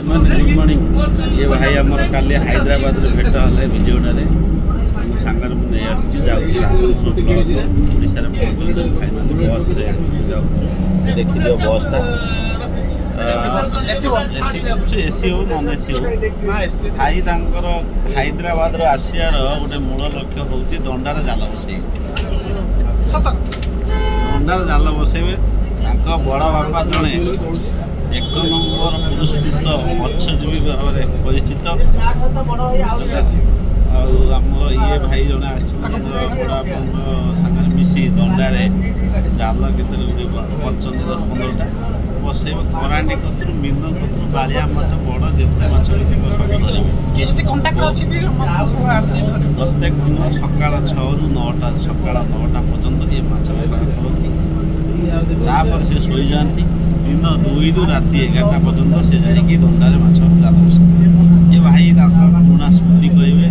good morning ये भाई आमर काली हैदराबाद भेट हेल्ले विजयवाड़े सांगर मुझे आसी जाऊँगी ब्लॉक ओडिशा फाइनाल बस देखी दियो बसटा एसी हो नन एसी हो भाई हैदराबाद आसियार गोटे मूल लक्ष्य हूँ दंडार जाल बसई दंडार जाल बसैबे बड़ बापा जड़े एक नंबर पुरस्कृत मत्स्यजीवी भाव में परिचित आमर ये भाई जड़े आड़ सागर मिसी दंडारे जाल केत कर 10-15टा बसैब करांडी कतु मीन कतु बालिया माछ बड़ जिते माछ सब धरवे प्रत्येक दिन सकाल 6 ରୁ 9टा सकाल 9टा पर्यंत ये माछ बेपार करती से शोई जाती दिन 2 ରୁ राति 11टा पर्यंत से जाकि दंडारे माछ जाल बस ये भाई पुराणा स्मृति कहे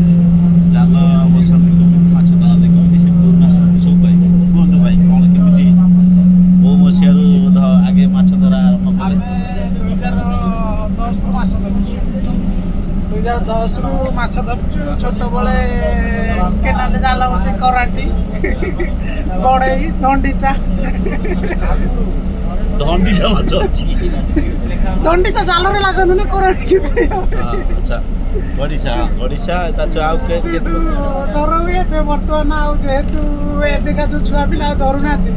जाल बसती माछ धरते कमी से पुराणा स्मृति सब कहे कहतु भाई कौन केमी बो मसीह आगे माछ धरा आरंभ 2010 माछ धरुଛୁ 2010 ରୁ ମାଛ ଧରୁଛୁ ଛୋଟବେଳେ କେନାଲ ଜାଲ ବସେଇ କରାଣ୍ଡି ବଡ଼େଇ ଦଣ୍ଡିଚା ମାଛ ଅଛି ଦଣ୍ଡିଚା ଜାଲରେ ଲାଗନ୍ତିନି କରାଣ୍ଡି ଆଚ୍ଛା ଗଡ଼ିଶା ତା ଆଉ ଧରୁ ଏବେ ବର୍ତ୍ତମାନ ଆଉ ଯେହେତୁ ଏବେକା ଯେଉଁ ଛୁଆ ପିଲା ଆଉ ଧରୁନାହାନ୍ତି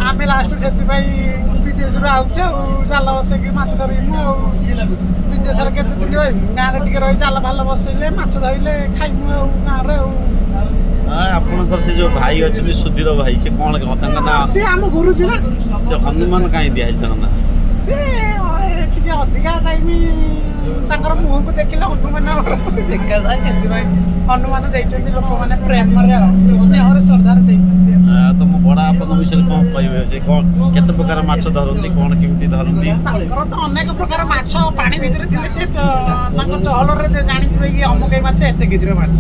ଆମେ ଲାଷ୍ଟ ସେଥିପାଇଁ ବିଦେଶରୁ ଆଉଛୁ ଆଉ ଜାଲ ବସେଇକି ମାଛ ଧରିବୁ ଆଉ ବିଦେଶରେ କେତେ ଦିନ ରହିବୁ ଗାଁରେ ଟିକେ ରହି ଜାଲ ଫାଲ ବସେଇଲେ ମାଛ ଧରିଲେ ଖାଇବୁ ଆଉ ଗାଁରେ ଆଉ ଆପଣଙ୍କର ସେ ଯୋଉ ଭାଇ ଅଛନ୍ତି ସୁଧୀର ଭାଇ ସେ କଣ ତାଙ୍କ ନାଁ ସେ ଆମ ଗୁରୁଜୀ ନା ସେ ହନୁମାନ କାହିଁ ଦିଆହେଇଛି ତାଙ୍କ ନାଁ ସେ ଟିକେ ଅଧିକା ଟାଇମ ତାଙ୍କର ମୁହଁକୁ ଦେଖିଲେ ହନୁମାନ ଦେଖାଯାଏ ସେଥିପାଇଁ ହନୁମାନ ଦେଇଛନ୍ତି ଲୋକମାନେ ପ୍ରେମରେ ଆଉ ସ୍ନେହରେ ଶ୍ରଦ୍ଧାରେ ଦେଇଛନ୍ତି ତମ ବଡ଼ ବାପାଙ୍କ ବିଷୟରେ କଣ କହିବେ ଯେ କଣ କେତେ ପ୍ରକାର ମାଛ ଧରନ୍ତି କଣ କେମିତି ଧରନ୍ତି ତାଙ୍କର ତ ଅନେକ ପ୍ରକାର ମାଛ ପାଣି ଭିତରେ ଥିଲେ ସେ ତାଙ୍କ ଚହଲରେ ଜାଣିଥିବେ କି ଅମକେଇ ମାଛ ଏତେ କେଜିର ମାଛ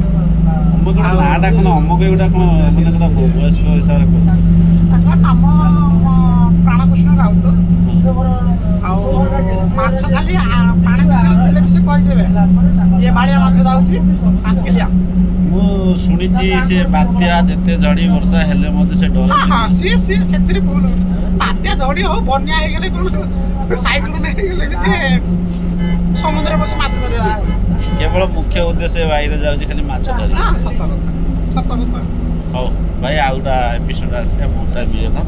ନାଁଟା କଣ ଅମକେଇ ଗୁଟା କଣ ମାନେ ବୟସ୍କ ହିସାବରେ କଣ ତାଙ୍କ ନାମ ପ୍ରାଣକୃଷ୍ଣ ରାଉତ ଆଉ ମାଛ ଖାଲି ପାଣି ଭିତରେ ଥିଲେ ବି ସେ କହିଦେବେ ଇଏ ବାଳିଆ ମାଛ ଯାଉଛି 5 କିଲିଆ ମୁଁ ଶୁଣିଛି ସେ ବାତ୍ୟା ଯେତେ ଝଡ଼ି ବର୍ଷା ହେଲେ ମଧ୍ୟ ସେ ଡର ସିଏ ସେଥିରେ ଭୁଲ ବାତ୍ୟା ଝଡ଼ି ହଉ ବନ୍ୟା ହେଇଗଲେ କଣ ସାଇକ୍ଲୋନ ହେଇଗଲେ ବି ସେ ସମୁଦ୍ରରେ ବସି ମାଛ ଧରିବା କେବଳ ମୁଖ୍ୟ ଉଦ୍ଦେଶ୍ୟ ବାଇରେ ଯାଉଛି ଖାଲି ମାଛ ଧରିବା ସତ କଥା ହଉ ଭାଇ ଆଉ ଗୋଟା ଏପିସୋଡ୍ ଆସିବା ବହୁତ ଟାଇମ୍ ହେଇଗଲା